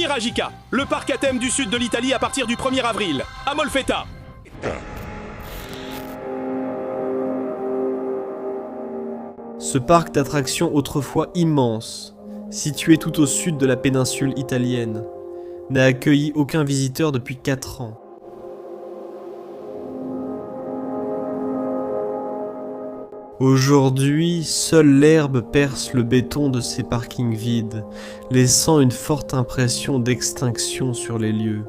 Miragica, le parc à thème du sud de l'Italie à partir du 1er avril, à Molfetta. Ce parc d'attractions autrefois immense, situé tout au sud de la péninsule italienne, n'a accueilli aucun visiteur depuis 4 ans. Aujourd'hui, seule l'herbe perce le béton de ces parkings vides, laissant une forte impression d'extinction sur les lieux.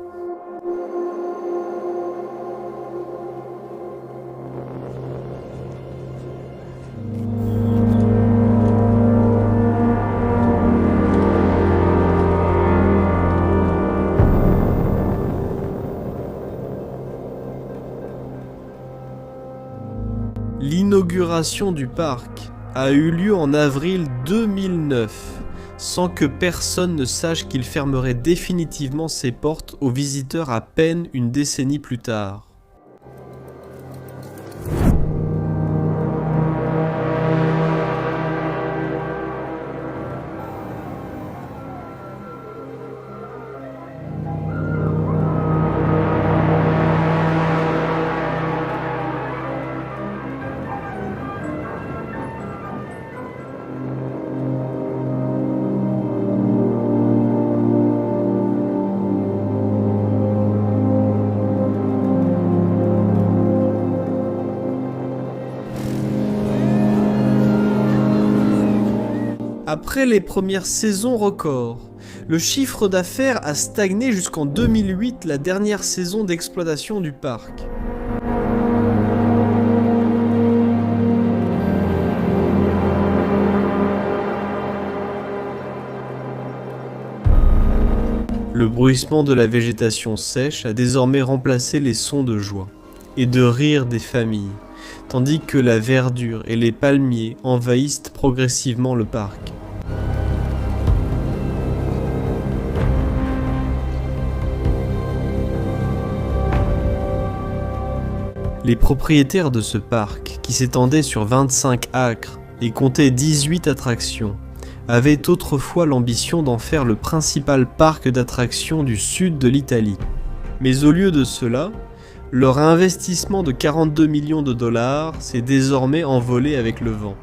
L'inauguration du parc a eu lieu en avril 2009, sans que personne ne sache qu'il fermerait définitivement ses portes aux visiteurs à peine une décennie plus tard. Après les premières saisons records, le chiffre d'affaires a stagné jusqu'en 2008, la dernière saison d'exploitation du parc. Le bruissement de la végétation sèche a désormais remplacé les sons de joie et de rire des familles, tandis que la verdure et les palmiers envahissent progressivement le parc. Les propriétaires de ce parc, qui s'étendait sur 25 acres et comptait 18 attractions, avaient autrefois l'ambition d'en faire le principal parc d'attractions du sud de l'Italie. Mais au lieu de cela, leur investissement de 42 millions de dollars s'est désormais envolé avec le vent.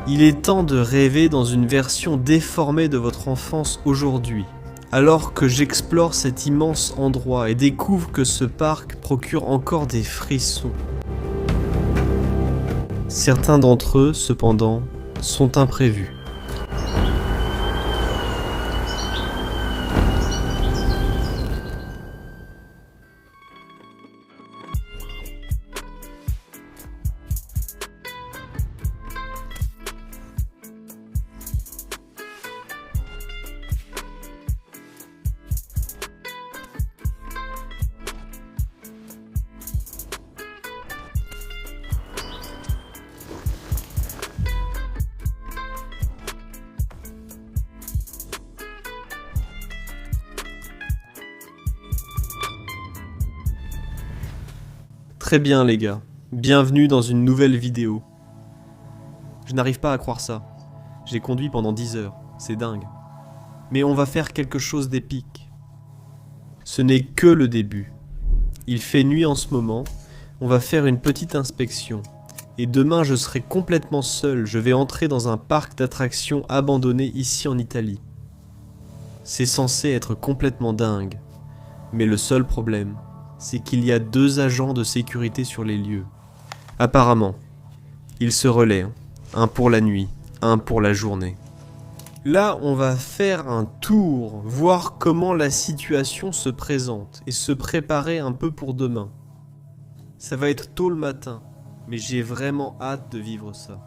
Il est temps de rêver dans une version déformée de votre enfance aujourd'hui, alors que j'explore cet immense endroit et découvre que ce parc procure encore des frissons. Certains d'entre eux, cependant, sont imprévus. Très bien les gars, bienvenue dans une nouvelle vidéo. Je n'arrive pas à croire ça. J'ai conduit pendant 10 heures, c'est dingue. Mais on va faire quelque chose d'épique. Ce n'est que le début. Il fait nuit en ce moment, on va faire une petite inspection. Et demain je serai complètement seul, je vais entrer dans un parc d'attractions abandonné ici en Italie. C'est censé être complètement dingue. Mais le seul problème, c'est qu'il y a 2 agents de sécurité sur les lieux. Apparemment, ils se relaient, un pour la nuit, un pour la journée. Là, on va faire un tour, voir comment la situation se présente et se préparer un peu pour demain. Ça va être tôt le matin, mais j'ai vraiment hâte de vivre ça.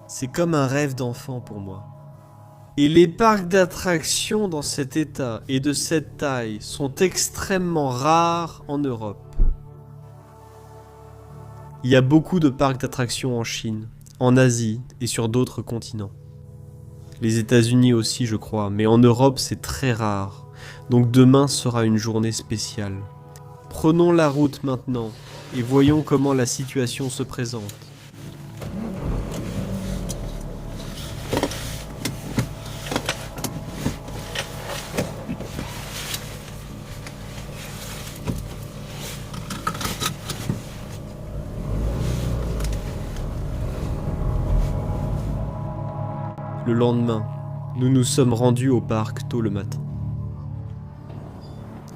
C'est comme un rêve d'enfant pour moi. Et les parcs d'attractions dans cet état et de cette taille sont extrêmement rares en Europe. Il y a beaucoup de parcs d'attractions en Chine, en Asie et sur d'autres continents. Les États-Unis aussi je crois, mais en Europe c'est très rare. Donc demain sera une journée spéciale. Prenons la route maintenant et voyons comment la situation se présente. Le lendemain, nous nous sommes rendus au parc tôt le matin.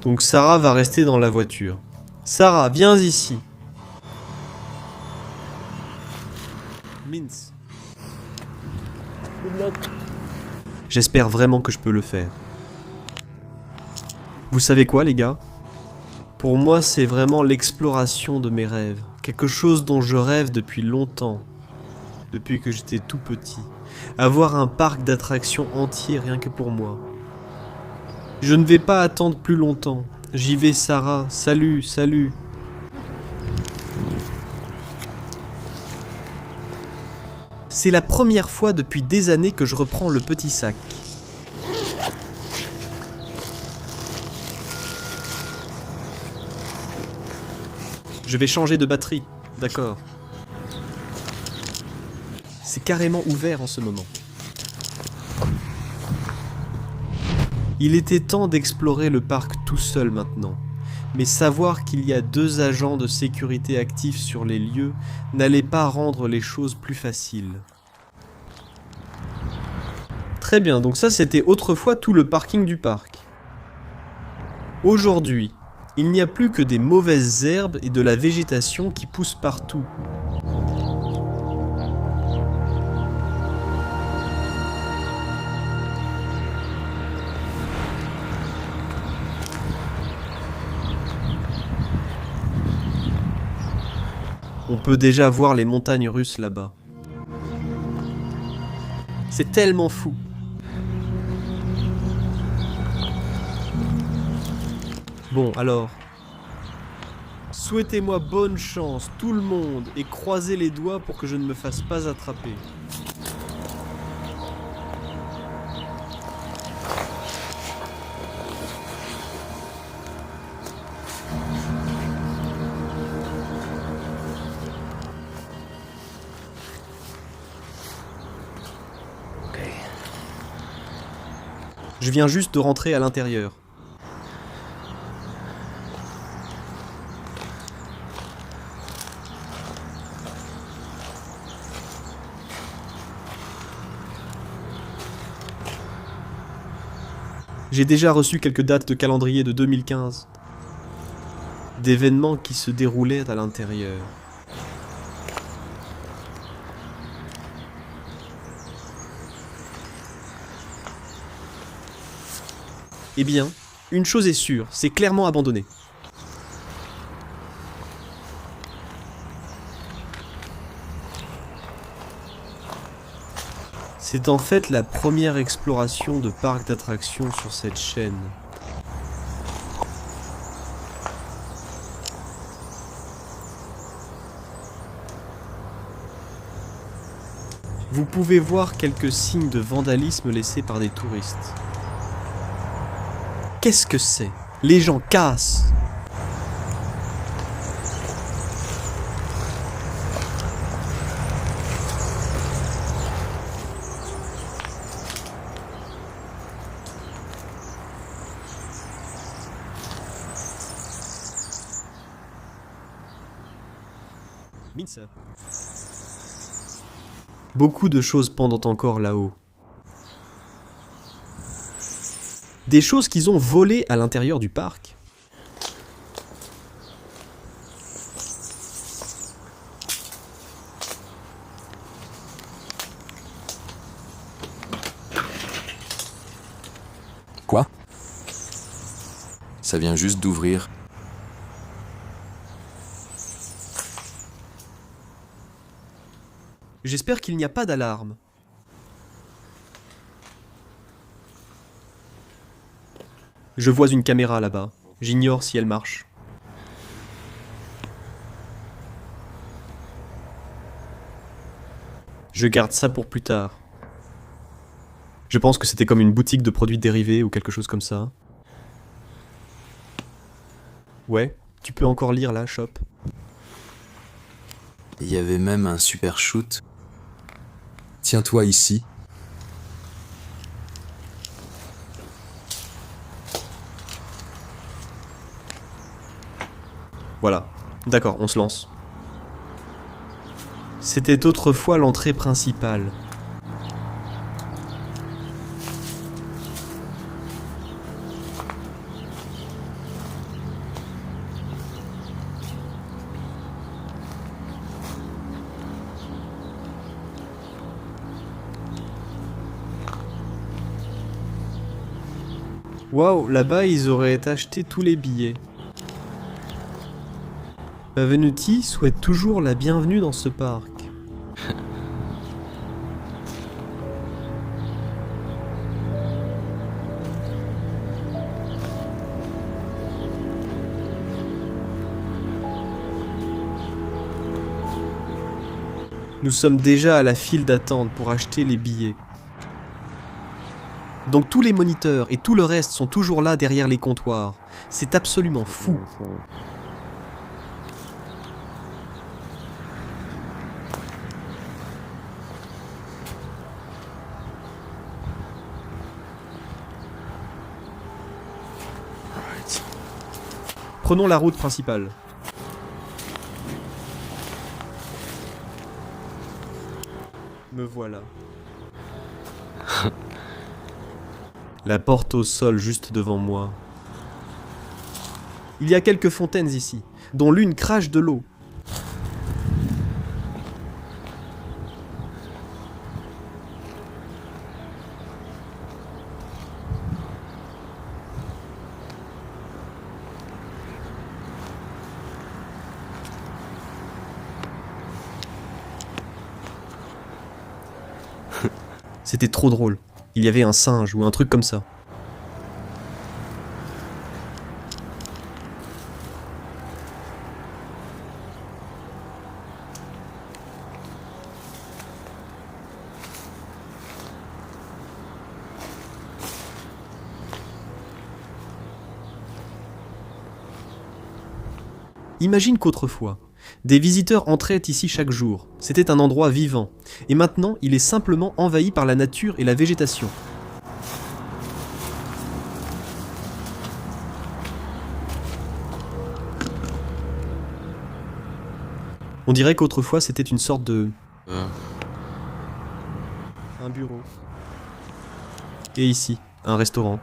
Donc Sarah va rester dans la voiture. Sarah, viens ici. Mince. J'espère vraiment que je peux le faire. Vous savez quoi, les gars? Pour moi, c'est vraiment l'exploration de mes rêves. Quelque chose dont je rêve depuis longtemps. Depuis que j'étais tout petit. Avoir un parc d'attractions entier rien que pour moi. Je ne vais pas attendre plus longtemps. J'y vais, Sarah. Salut, salut. C'est la première fois depuis des années que je reprends le petit sac. Je vais changer de batterie. D'accord. C'est carrément ouvert en ce moment. Il était temps d'explorer le parc tout seul maintenant. Mais savoir qu'il y a 2 agents de sécurité actifs sur les lieux n'allait pas rendre les choses plus faciles. Très bien, donc ça c'était autrefois tout le parking du parc. Aujourd'hui, il n'y a plus que des mauvaises herbes et de la végétation qui poussent partout. On peut déjà voir les montagnes russes là-bas. C'est tellement fou. Bon, alors. Souhaitez-moi bonne chance, tout le monde, et croisez les doigts pour que je ne me fasse pas attraper. Je viens juste de rentrer à l'intérieur. J'ai déjà reçu quelques dates de calendrier de 2015. D'événements qui se déroulaient à l'intérieur. Eh bien, une chose est sûre, c'est clairement abandonné. C'est en fait la première exploration de parc d'attractions sur cette chaîne. Vous pouvez voir quelques signes de vandalisme laissés par des touristes. Qu'est-ce que c'est? Les gens cassent. Mince. Beaucoup de choses pendent encore là-haut. Des choses qu'ils ont volées à l'intérieur du parc. Quoi? Ça vient juste d'ouvrir. J'espère qu'il n'y a pas d'alarme. Je vois une caméra là-bas. J'ignore si elle marche. Je garde ça pour plus tard. Je pense que c'était comme une boutique de produits dérivés ou quelque chose comme ça. Ouais, tu peux encore lire là, shop. Il y avait même un super shoot. Tiens-toi ici. Voilà. D'accord, on se lance. C'était autrefois l'entrée principale. Waouh, là-bas ils auraient acheté tous les billets. Pavenuti souhaite toujours la bienvenue dans ce parc. Nous sommes déjà à la file d'attente pour acheter les billets. Donc tous les moniteurs et tout le reste sont toujours là derrière les comptoirs. C'est absolument fou. Prenons la route principale. Me voilà. La porte au sol juste devant moi. Il y a quelques fontaines ici, dont l'une crache de l'eau. C'était trop drôle. Il y avait un singe ou un truc comme ça. Imagine qu'autrefois, des visiteurs entraient ici chaque jour. C'était un endroit vivant. Et maintenant, il est simplement envahi par la nature et la végétation. On dirait qu'autrefois, c'était une sorte de... un bureau. Et ici, un restaurant.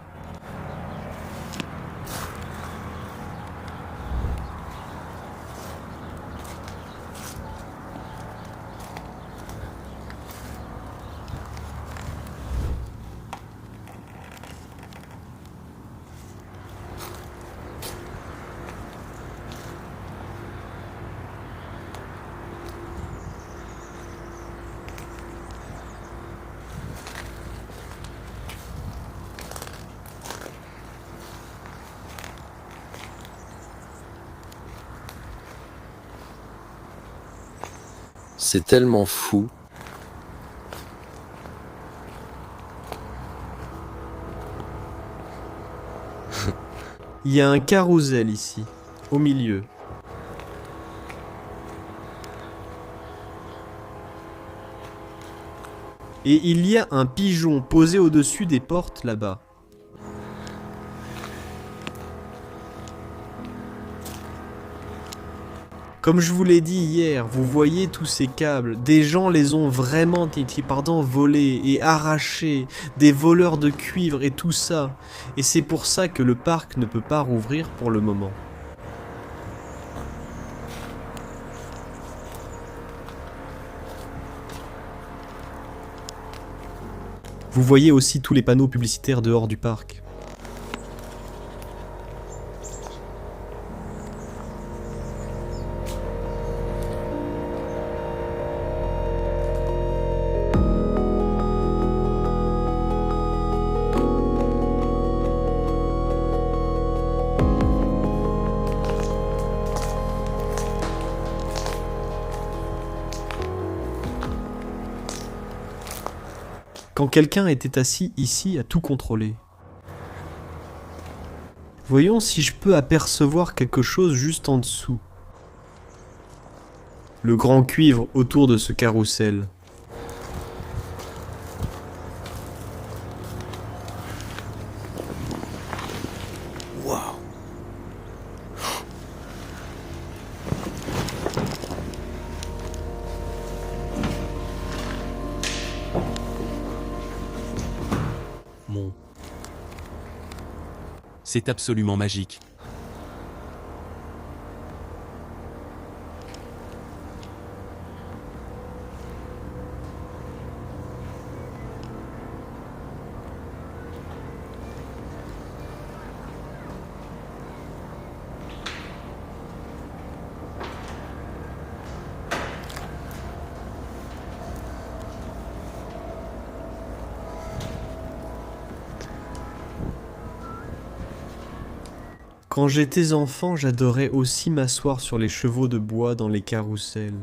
C'est tellement fou. Il y a un carrousel ici, au milieu. Et il y a un pigeon posé au-dessus des portes là-bas. Comme je vous l'ai dit hier, vous voyez tous ces câbles, des gens les ont vraiment volés et arrachés, des voleurs de cuivre et tout ça. Et c'est pour ça que le parc ne peut pas rouvrir pour le moment. Vous voyez aussi tous les panneaux publicitaires dehors du parc. Quand quelqu'un était assis ici à tout contrôler. Voyons si je peux apercevoir quelque chose juste en dessous. Le grand cuivre autour de ce carrousel. Waouh. C'est absolument magique. Quand j'étais enfant, j'adorais aussi m'asseoir sur les chevaux de bois dans les carrousels.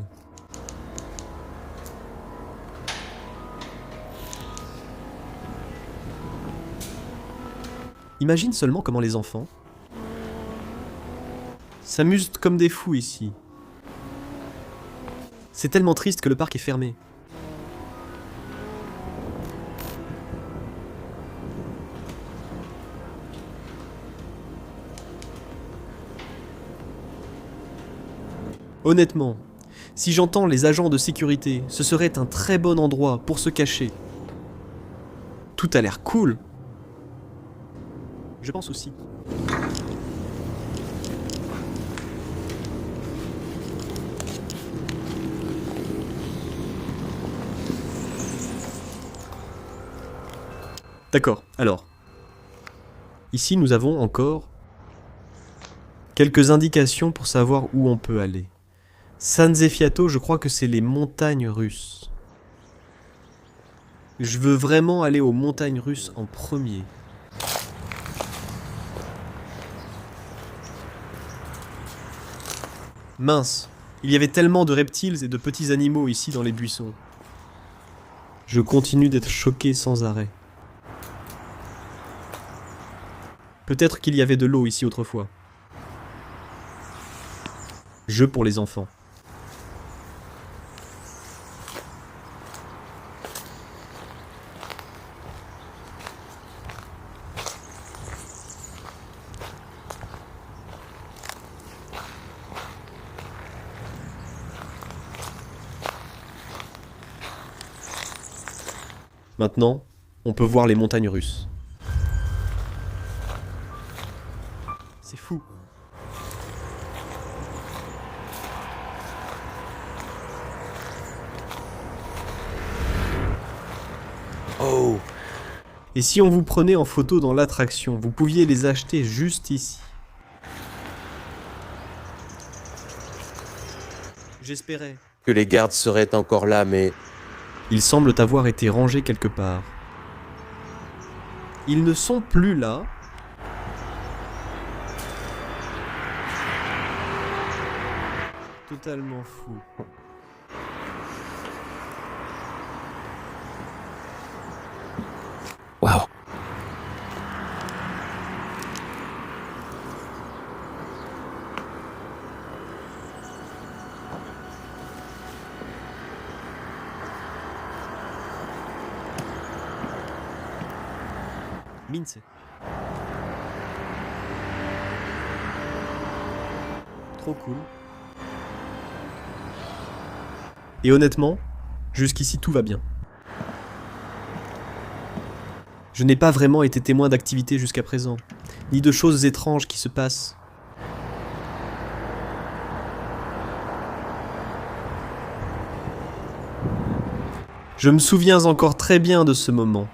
Imagine seulement comment les enfants s'amusent comme des fous ici. C'est tellement triste que le parc est fermé. Honnêtement, si j'entends les agents de sécurité, ce serait un très bon endroit pour se cacher. Tout a l'air cool. Je pense aussi. D'accord, alors. Ici, nous avons encore quelques indications pour savoir où on peut aller. San Zeffiato, je crois que c'est les montagnes russes. Je veux vraiment aller aux montagnes russes en premier. Mince, il y avait tellement de reptiles et de petits animaux ici dans les buissons. Je continue d'être choqué sans arrêt. Peut-être qu'il y avait de l'eau ici autrefois. Jeu pour les enfants. Maintenant, on peut voir les montagnes russes. C'est fou. Oh. Et si on vous prenait en photo dans l'attraction, vous pouviez les acheter juste ici. J'espérais. Que les gardes seraient encore là, mais... Ils semblent avoir été rangés quelque part. Ils ne sont plus là. Totalement fou. Waouh. Mince. Trop cool. Et honnêtement, jusqu'ici tout va bien. Je n'ai pas vraiment été témoin d'activités jusqu'à présent, ni de choses étranges qui se passent. Je me souviens encore très bien de ce moment.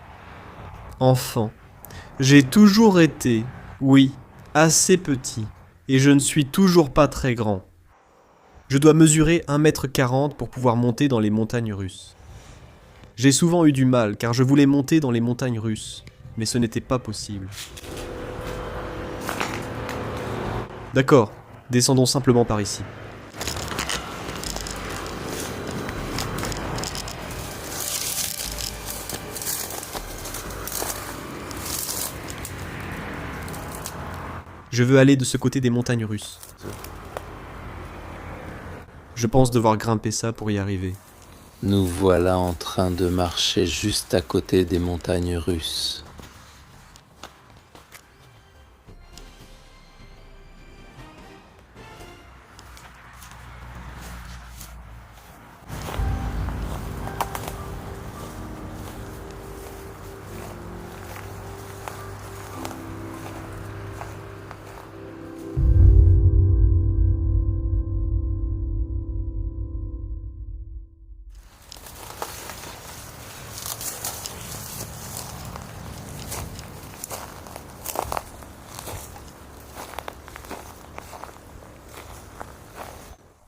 Enfant. J'ai toujours été, oui, assez petit, et je ne suis toujours pas très grand. Je dois mesurer 1,40 m pour pouvoir monter dans les montagnes russes. J'ai souvent eu du mal car je voulais monter dans les montagnes russes, mais ce n'était pas possible. D'accord, descendons simplement par ici. Je veux aller de ce côté des montagnes russes. Je pense devoir grimper ça pour y arriver. Nous voilà en train de marcher juste à côté des montagnes russes.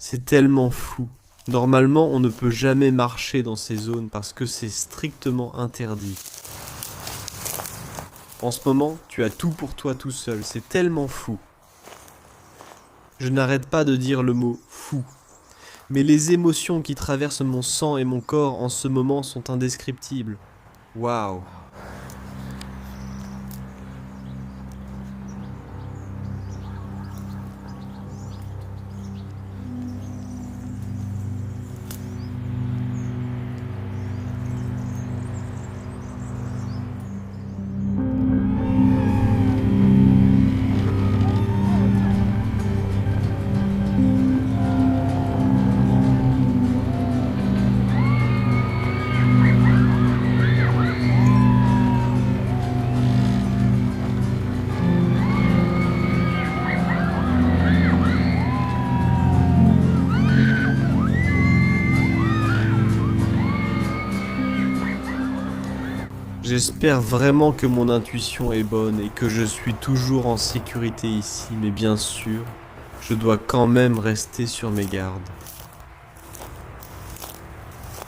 C'est tellement fou. Normalement, on ne peut jamais marcher dans ces zones parce que c'est strictement interdit. En ce moment, tu as tout pour toi tout seul, c'est tellement fou. Je n'arrête pas de dire le mot « fou ». Mais les émotions qui traversent mon sang et mon corps en ce moment sont indescriptibles. Waouh! J'espère vraiment que mon intuition est bonne et que je suis toujours en sécurité ici, mais bien sûr, je dois quand même rester sur mes gardes.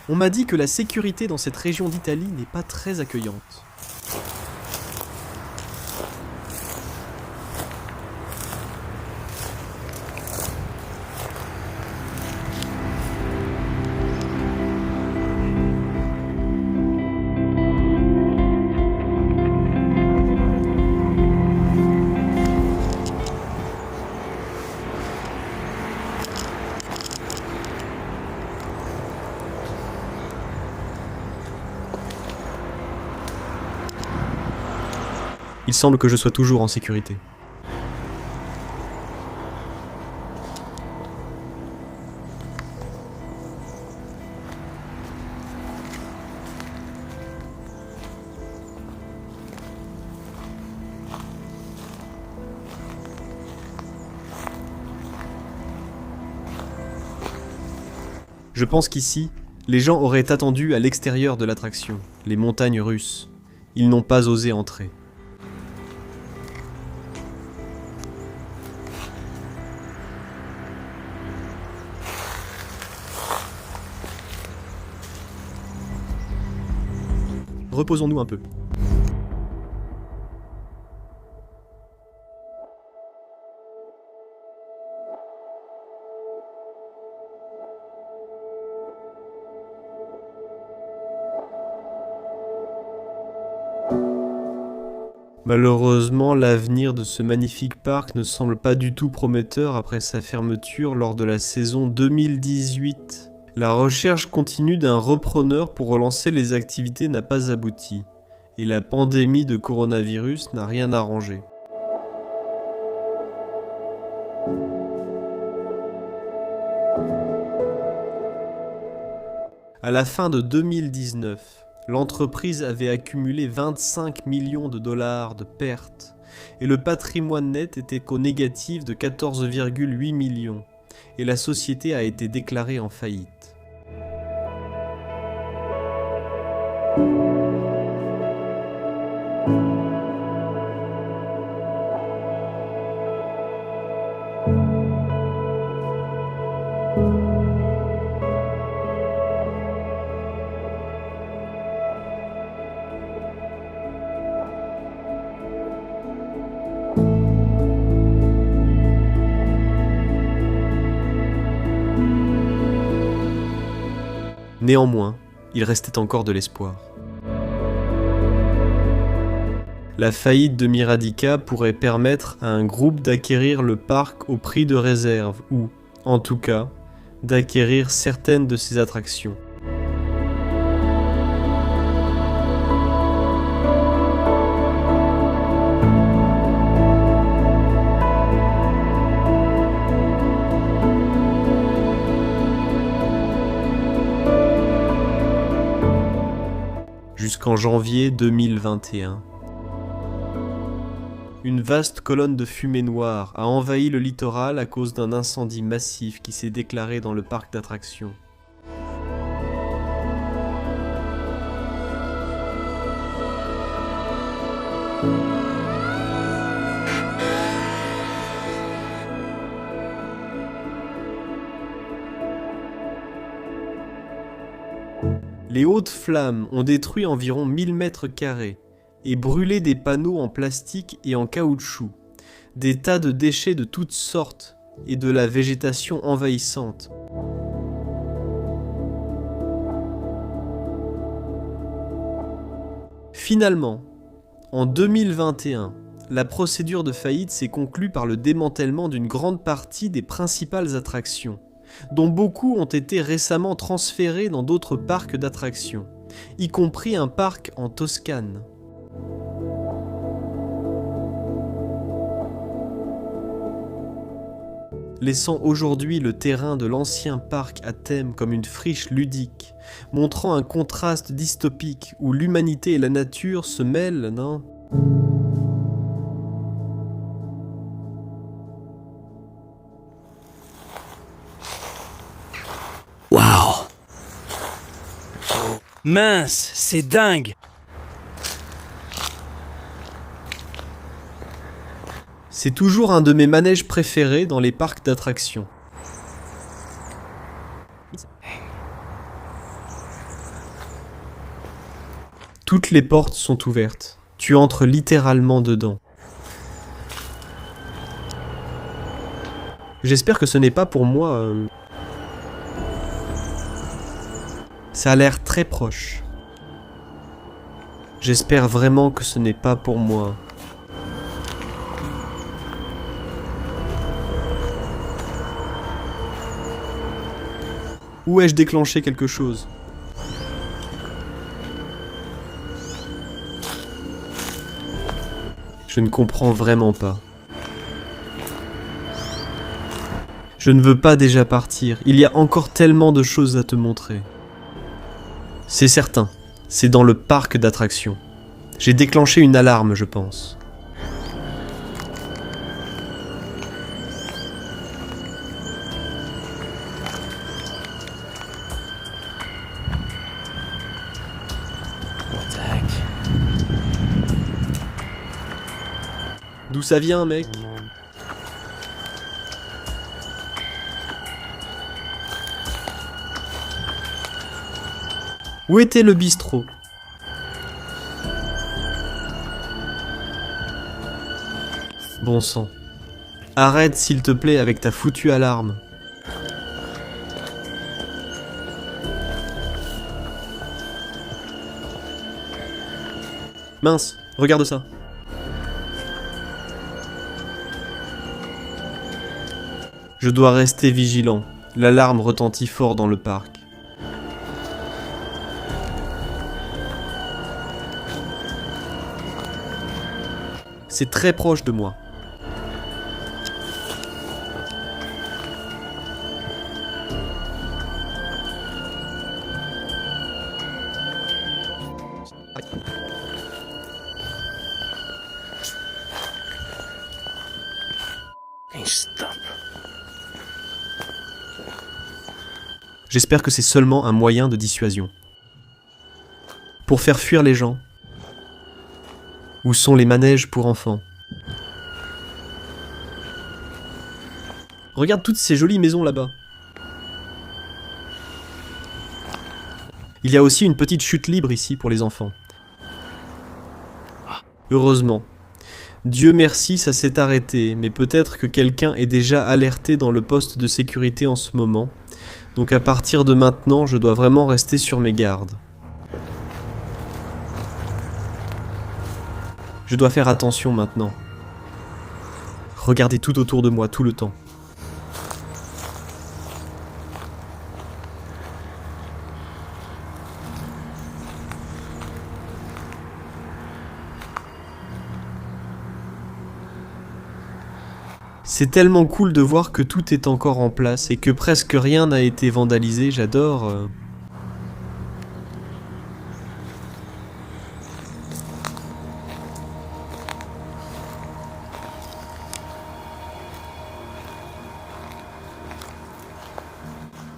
On m'a dit que la sécurité dans cette région d'Italie n'est pas très accueillante. Il semble que je sois toujours en sécurité. Je pense qu'ici, les gens auraient attendu à l'extérieur de l'attraction, les montagnes russes. Ils n'ont pas osé entrer. Reposons-nous un peu. Malheureusement, l'avenir de ce magnifique parc ne semble pas du tout prometteur après sa fermeture lors de la saison 2018. La recherche continue d'un repreneur pour relancer les activités n'a pas abouti, et la pandémie de coronavirus n'a rien arrangé. À la fin de 2019, l'entreprise avait accumulé 25 millions de dollars de pertes, et le patrimoine net était qu'au négatif de 14,8 millions, et la société a été déclarée en faillite. Néanmoins, il restait encore de l'espoir. La faillite de Miradica pourrait permettre à un groupe d'acquérir le parc au prix de réserve ou, en tout cas, d'acquérir certaines de ces attractions. Jusqu'en janvier 2021. Une vaste colonne de fumée noire a envahi le littoral à cause d'un incendie massif qui s'est déclaré dans le parc d'attractions. Les hautes flammes ont détruit environ 1000 mètres carrés et brûlé des panneaux en plastique et en caoutchouc, des tas de déchets de toutes sortes et de la végétation envahissante. Finalement, en 2021, la procédure de faillite s'est conclue par le démantèlement d'une grande partie des principales attractions, dont beaucoup ont été récemment transférés dans d'autres parcs d'attractions, y compris un parc en Toscane. Laissant aujourd'hui le terrain de l'ancien parc à thème comme une friche ludique, montrant un contraste dystopique où l'humanité et la nature se mêlent, non ? Waouh! Mince, c'est dingue! C'est toujours un de mes manèges préférés dans les parcs d'attractions. Toutes les portes sont ouvertes. Tu entres littéralement dedans. J'espère que ce n'est pas pour moi. Ça a l'air très proche. J'espère vraiment que ce n'est pas pour moi. Où ai-je déclenché quelque chose ? Je ne comprends vraiment pas. Je ne veux pas déjà partir. Il y a encore tellement de choses à te montrer. C'est certain, c'est dans le parc d'attractions. J'ai déclenché une alarme, je pense. D'où ça vient, mec ? Où était le bistrot ? Bon sang. Arrête s'il te plaît avec ta foutue alarme. Mince, regarde ça. Je dois rester vigilant. L'alarme retentit fort dans le parc. C'est très proche de moi. Stop. J'espère que c'est seulement un moyen de dissuasion. Pour faire fuir les gens. Où sont les manèges pour enfants ? Regarde toutes ces jolies maisons là-bas. Il y a aussi une petite chute libre ici pour les enfants. Heureusement. Dieu merci, ça s'est arrêté, mais peut-être que quelqu'un est déjà alerté dans le poste de sécurité en ce moment. Donc à partir de maintenant, je dois vraiment rester sur mes gardes. Je dois faire attention maintenant. Regardez tout autour de moi tout le temps. C'est tellement cool de voir que tout est encore en place et que presque rien n'a été vandalisé, j'adore.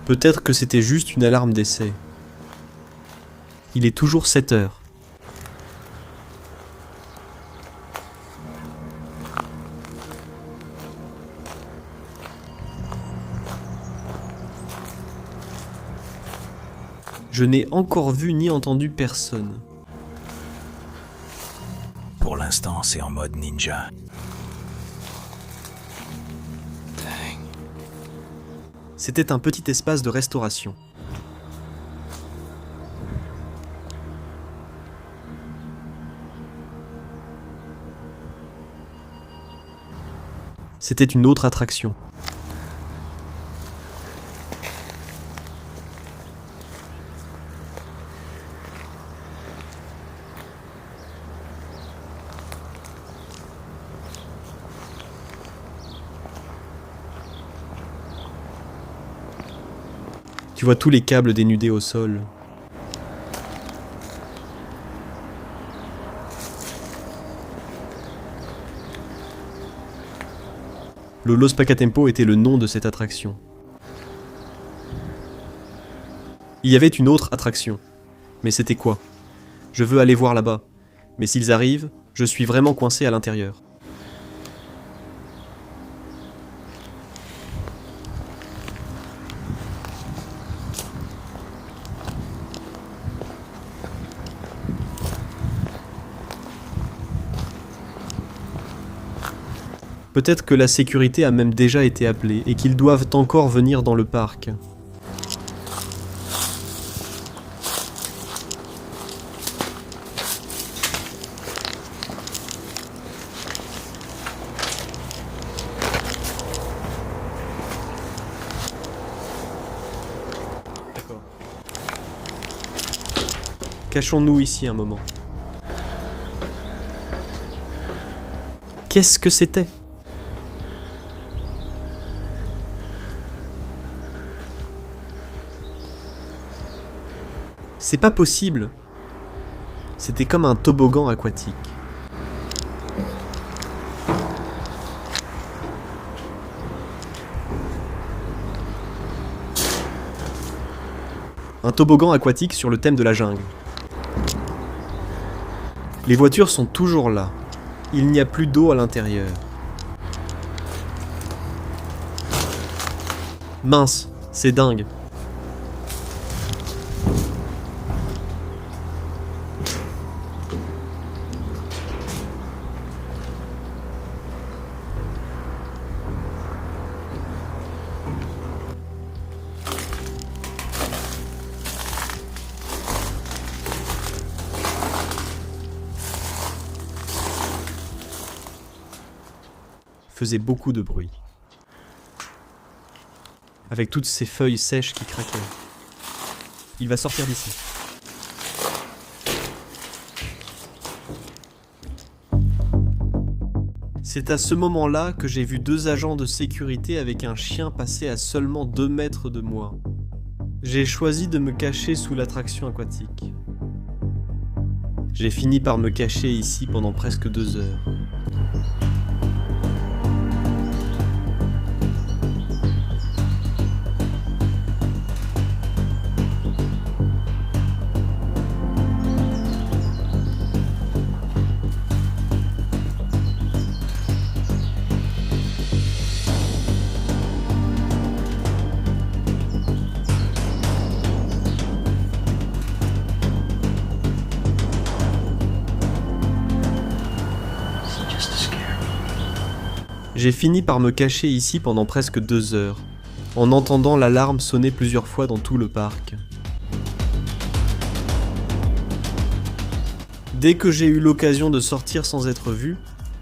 Peut-être que c'était juste une alarme d'essai. Il est toujours 7 heures. Je n'ai encore vu ni entendu personne. Pour l'instant, c'est en mode ninja. C'était un petit espace de restauration. C'était une autre attraction. Tu vois tous les câbles dénudés au sol. Lolo Spacatempo était le nom de cette attraction. Il y avait une autre attraction. Mais c'était quoi? Je veux aller voir là-bas. Mais s'ils arrivent, je suis vraiment coincé à l'intérieur. Peut-être que la sécurité a même déjà été appelée et qu'ils doivent encore venir dans le parc. D'accord. Cachons-nous ici un moment. Qu'est-ce que c'était ? C'est pas possible. C'était comme un toboggan aquatique. Un toboggan aquatique sur le thème de la jungle. Les voitures sont toujours là. Il n'y a plus d'eau à l'intérieur. Mince, c'est dingue. Faisait beaucoup de bruit. Avec toutes ces feuilles sèches qui craquaient. Il va sortir d'ici. C'est à ce moment-là que j'ai vu 2 agents de sécurité avec un chien passer à seulement 2 mètres de moi. J'ai choisi de me cacher sous l'attraction aquatique. J'ai fini par me cacher ici pendant presque 2 heures. J'ai fini par me cacher ici pendant presque 2 heures, en entendant l'alarme sonner plusieurs fois dans tout le parc. Dès que j'ai eu l'occasion de sortir sans être vu,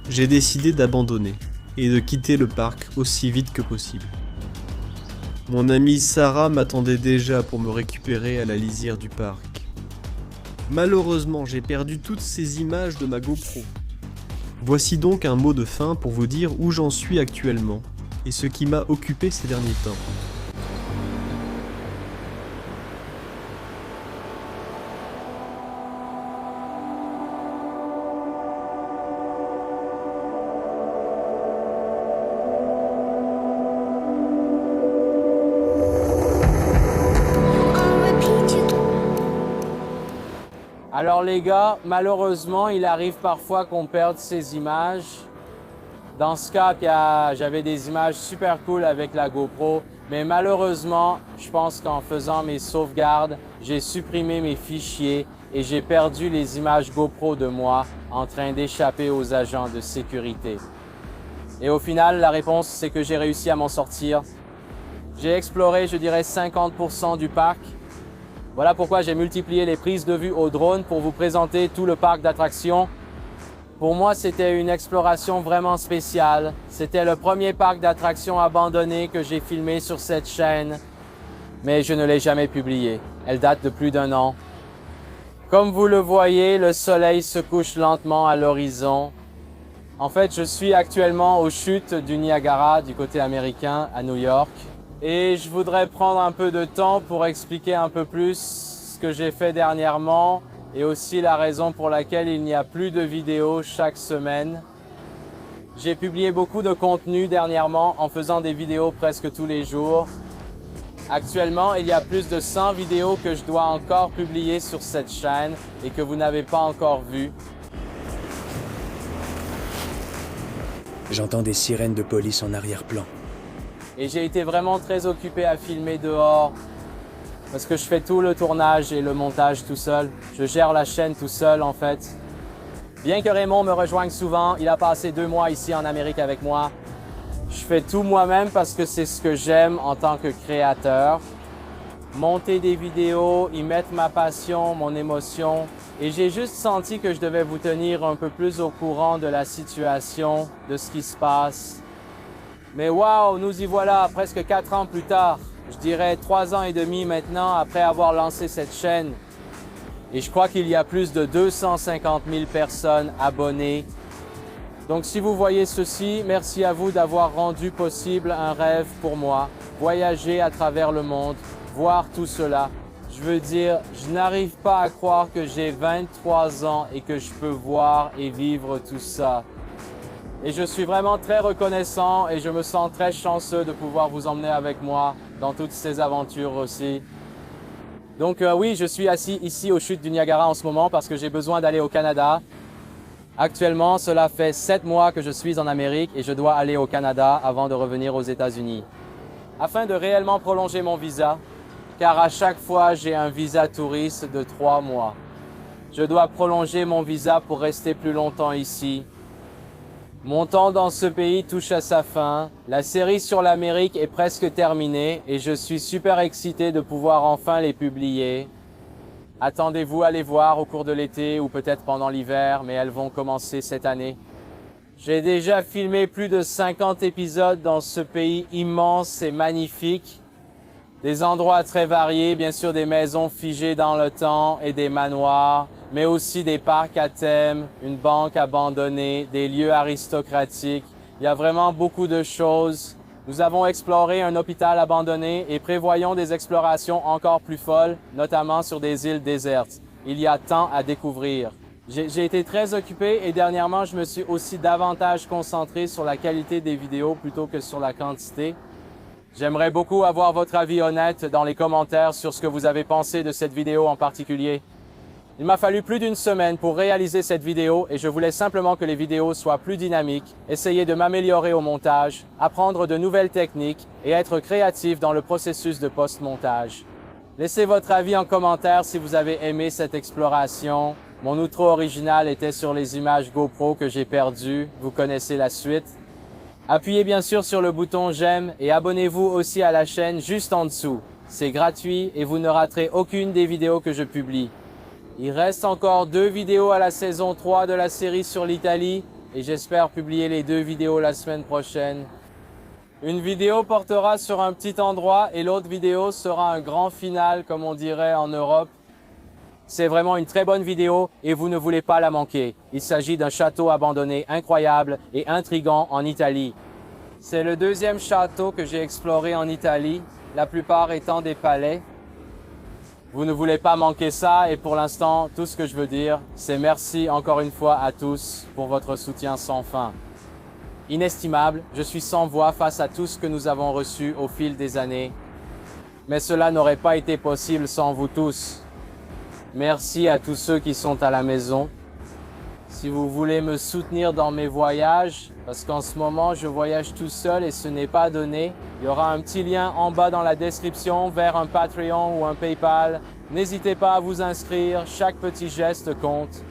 j'ai décidé d'abandonner et de quitter le parc aussi vite que possible. Mon amie Sarah m'attendait déjà pour me récupérer à la lisière du parc. Malheureusement, j'ai perdu toutes ces images de ma GoPro. Voici donc un mot de fin pour vous dire où j'en suis actuellement, et ce qui m'a occupé ces derniers temps. Alors les gars, malheureusement, il arrive parfois qu'on perde ces images. Dans ce cas, j'avais des images super cool avec la GoPro, mais malheureusement, je pense qu'en faisant mes sauvegardes, j'ai supprimé mes fichiers et j'ai perdu les images GoPro de moi en train d'échapper aux agents de sécurité. Et au final, la réponse, c'est que j'ai réussi à m'en sortir. J'ai exploré, je dirais, 50% du parc. Voilà pourquoi j'ai multiplié les prises de vue au drone pour vous présenter tout le parc d'attractions. Pour moi, c'était une exploration vraiment spéciale. C'était le premier parc d'attractions abandonné que j'ai filmé sur cette chaîne, mais je ne l'ai jamais publié. Elle date de plus d'1 an. Comme vous le voyez, le soleil se couche lentement à l'horizon. En fait, je suis actuellement aux chutes du Niagara, du côté américain, à New York. Et je voudrais prendre un peu de temps pour expliquer un peu plus ce que j'ai fait dernièrement et aussi la raison pour laquelle il n'y a plus de vidéos chaque semaine. J'ai publié beaucoup de contenu dernièrement en faisant des vidéos presque tous les jours. Actuellement, il y a plus de 100 vidéos que je dois encore publier sur cette chaîne et que vous n'avez pas encore vues. J'entends des sirènes de police en arrière-plan. Et j'ai été vraiment très occupé à filmer dehors parce que je fais tout le tournage et le montage tout seul. Je gère la chaîne tout seul en fait. Bien que Raymond me rejoigne souvent, il a passé 2 mois ici en Amérique avec moi. Je fais tout moi-même parce que c'est ce que j'aime en tant que créateur. Monter des vidéos, y mettre ma passion, mon émotion. Et j'ai juste senti que je devais vous tenir un peu plus au courant de la situation, de ce qui se passe. Mais waouh, nous y voilà, presque 4 ans plus tard. Je dirais 3 ans et demi maintenant après avoir lancé cette chaîne. Et je crois qu'il y a plus de 250 000 personnes abonnées. Donc si vous voyez ceci, merci à vous d'avoir rendu possible un rêve pour moi. Voyager à travers le monde, voir tout cela. Je veux dire, je n'arrive pas à croire que j'ai 23 ans et que je peux voir et vivre tout ça. Et je suis vraiment très reconnaissant et je me sens très chanceux de pouvoir vous emmener avec moi dans toutes ces aventures aussi. Donc oui, je suis assis ici aux chutes du Niagara en ce moment parce que j'ai besoin d'aller au Canada. Actuellement, cela fait 7 mois que je suis en Amérique et je dois aller au Canada avant de revenir aux États-Unis. Afin de réellement prolonger mon visa, car à chaque fois j'ai un visa touriste de 3 mois. Je dois prolonger mon visa pour rester plus longtemps ici. Mon temps dans ce pays touche à sa fin. La série sur l'Amérique est presque terminée et je suis super excité de pouvoir enfin les publier. Attendez-vous à les voir au cours de l'été ou peut-être pendant l'hiver, mais elles vont commencer cette année. J'ai déjà filmé plus de 50 épisodes dans ce pays immense et magnifique. Des endroits très variés, bien sûr des maisons figées dans le temps et des manoirs, mais aussi des parcs à thème, une banque abandonnée, des lieux aristocratiques. Il y a vraiment beaucoup de choses. Nous avons exploré un hôpital abandonné et prévoyons des explorations encore plus folles, notamment sur des îles désertes. Il y a tant à découvrir. J'ai été très occupé et dernièrement, je me suis aussi davantage concentré sur la qualité des vidéos plutôt que sur la quantité. J'aimerais beaucoup avoir votre avis honnête dans les commentaires sur ce que vous avez pensé de cette vidéo en particulier. Il m'a fallu plus d'1 semaine pour réaliser cette vidéo et je voulais simplement que les vidéos soient plus dynamiques, essayer de m'améliorer au montage, apprendre de nouvelles techniques et être créatif dans le processus de post-montage. Laissez votre avis en commentaire si vous avez aimé cette exploration. Mon outro original était sur les images GoPro que j'ai perdues. Vous connaissez la suite. Appuyez bien sûr sur le bouton j'aime et abonnez-vous aussi à la chaîne juste en dessous. C'est gratuit et vous ne raterez aucune des vidéos que je publie. Il reste encore 2 vidéos à la saison 3 de la série sur l'Italie et j'espère publier les 2 vidéos la semaine prochaine. Une vidéo portera sur un petit endroit et l'autre vidéo sera un grand final comme on dirait en Europe. C'est vraiment une très bonne vidéo et vous ne voulez pas la manquer. Il s'agit d'un château abandonné incroyable et intrigant en Italie. C'est le deuxième château que j'ai exploré en Italie, la plupart étant des palais. Vous ne voulez pas manquer ça et pour l'instant, tout ce que je veux dire, c'est merci encore une fois à tous pour votre soutien sans fin. Inestimable, je suis sans voix face à tout ce que nous avons reçu au fil des années. Mais cela n'aurait pas été possible sans vous tous. Merci à tous ceux qui sont à la maison. Si vous voulez me soutenir dans mes voyages, parce qu'en ce moment je voyage tout seul et ce n'est pas donné, il y aura un petit lien en bas dans la description vers un Patreon ou un PayPal. N'hésitez pas à vous inscrire, chaque petit geste compte.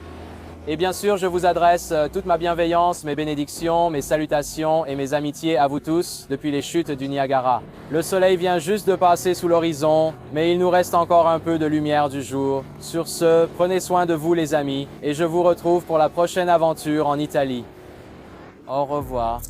Et bien sûr, je vous adresse toute ma bienveillance, mes bénédictions, mes salutations et mes amitiés à vous tous depuis les chutes du Niagara. Le soleil vient juste de passer sous l'horizon, mais il nous reste encore un peu de lumière du jour. Sur ce, prenez soin de vous les amis, et je vous retrouve pour la prochaine aventure en Italie. Au revoir.